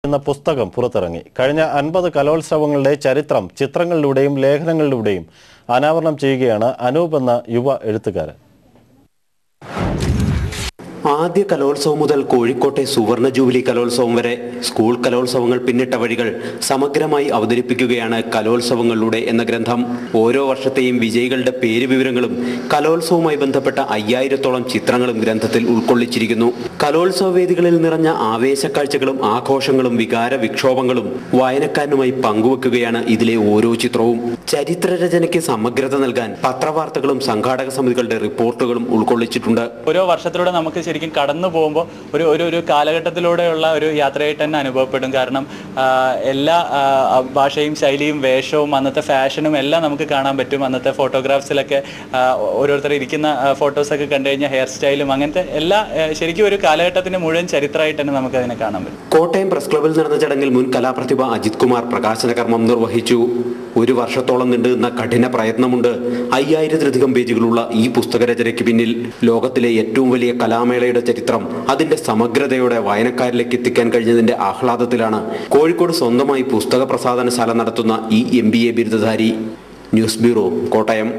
എന്ന പുസ്തകം പുറത്തിറങ്ങി. കഴിഞ്ഞ 50 കലോത്സവങ്ങളുടെ ചരിത്രം ചിത്രങ്ങളിലൂടെയും ലേഖനങ്ങളിലൂടെയും അനാവരണം ചെയ്യുകയാണ് അനൂപ് എന്ന യുവ എഴുത്തുകാരൻ. ആദ്യ കലോത്സവം മുതൽ കോഴിക്കോട്ടെ സുവർണ ജൂബിലി കലോത്സവം വരെ സ്കൂൾ കലോത്സവങ്ങൾ പിന്നിട്ട വഴികൾ സമഗ്രമായി അവതരിപ്പിക്കുകയാണ് കലോത്സവങ്ങളിലൂടെ എന്ന ഗ്രന്ഥം. ഓരോ വർഷത്തെയും വിജയികളുടെ പേര് വിവരങ്ങളും കലോത്സവവുമായി ബന്ധപ്പെട്ട 5000-ഓളം ചിത്രങ്ങളും ഗ്രന്ഥത്തിൽ ഉൾക്കൊള്ളിച്ചിരിക്കുന്നു. കലോത്സവ വേദികളിൽ നിറഞ്ഞ ആവേശക്കാഴ്ചകളും ആഘോഷങ്ങളും വികാര വിക്ഷോഭങ്ങളും വായനക്കാരനുമായി പങ്കുവെക്കുകയാണ് ഇതിലെ ഓരോ ചിത്രവും. ചരിത്രരചനയ്ക്ക് സമഗ്രത നൽകാൻ പത്രവാർത്തകളും സംഘാടക സമിതികളുടെ റിപ്പോർട്ടുകളും ഉൾക്കൊള്ളിച്ചിട്ടുണ്ട്. ഓരോ വർഷത്തിലൂടെ നമുക്ക് ശരിക്കും കടന്നു പോകുമ്പോൾ ഒരു കാലഘട്ടത്തിലൂടെയുള്ള ഒരു യാത്രയായിട്ട് തന്നെ അനുഭവപ്പെടും. കാരണം എല്ലാ ഭാഷയും ശൈലിയും വേഷവും അന്നത്തെ ഫാഷനും എല്ലാം നമുക്ക് കാണാൻ പറ്റും. അന്നത്തെ ഫോട്ടോഗ്രാഫ്സിലൊക്കെ ഓരോരുത്തർ ഇരിക്കുന്ന ഫോട്ടോസൊക്കെ കണ്ടു കഴിഞ്ഞാൽ ഹെയർ സ്റ്റൈലും അങ്ങനത്തെ എല്ലാ ശരിക്കും ഒരു കാലഘട്ടത്തിന്റെ മുഴുവൻ ചരിത്രമായിട്ട് തന്നെ നമുക്ക് അതിനെ കാണാൻ പറ്റും. കോട്ടയം പ്രസ് ക്ലബിൽ നടന്ന ചടങ്ങിൽ മുൻ കലാപ്രതിഭ അജിത് കുമാർ പ്രകാശന കർമ്മം നിർവഹിച്ചു. ഒരു വർഷത്തോളം നീണ്ടുനിന്ന കഠിന പ്രയത്നമുണ്ട് 5000-ലധികം പേജുകളുള്ള ഈ പുസ്തകരചനയ്ക്ക് പിന്നിൽ. ലോകത്തിലെ ഏറ്റവും വലിയ കലാമേളയുടെ ചരിത്രം അതിന്റെ സമഗ്രതയോടെ വായനക്കാരിലേക്ക് എത്തിക്കാൻ കഴിഞ്ഞതിന്റെ ആഹ്ലാദത്തിലാണ് കോഴിക്കോട് സ്വന്തമായി പുസ്തക പ്രസാധനശാല നടത്തുന്ന ഈ MBA ബിരുദധാരി. News bureau, Kottayam.